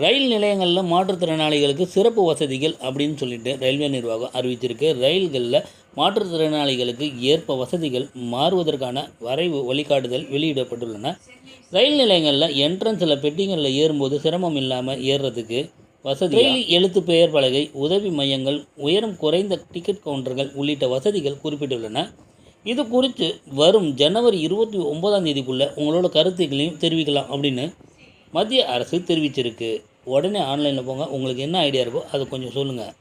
ரயில் நிலையங்களில் மாற்றுத்திறனாளிகளுக்கு சிறப்பு வசதிகள் அப்படின்னு சொல்லிட்டு ரயில்வே நிர்வாகம் அறிவிச்சிருக்கு. ரயில்களில் மாற்றுத்திறனாளிகளுக்கு ஏற்ப வசதிகள் மாறுவதற்கான வரைவு வழிகாட்டுதல் வெளியிடப்பட்டுள்ளன. ரயில் நிலையங்களில் என்ட்ரன்ஸில் பெட்டிகளில் ஏறும்போது சிரமம் இல்லாமல் ஏறுறதுக்கு வசதி, ரயில் எழுத்து பெயர் பலகை, உதவி மையங்கள், உயரம் குறைந்த டிக்கெட் கவுண்டர்கள் உள்ளிட்ட வசதிகள் குறிப்பிட்டுள்ளன. இது குறித்து வரும் ஜனவரி 29 உங்களோட கருத்துக்களையும் தெரிவிக்கலாம் அப்படின்னு மத்திய அரசு தெரிவிச்சிருக்கு. உடனே ஆன்லைனில் போங்க. உங்களுக்கு என்ன ஐடியா இருக்கோ அதை கொஞ்சம் சொல்லுங்கள்.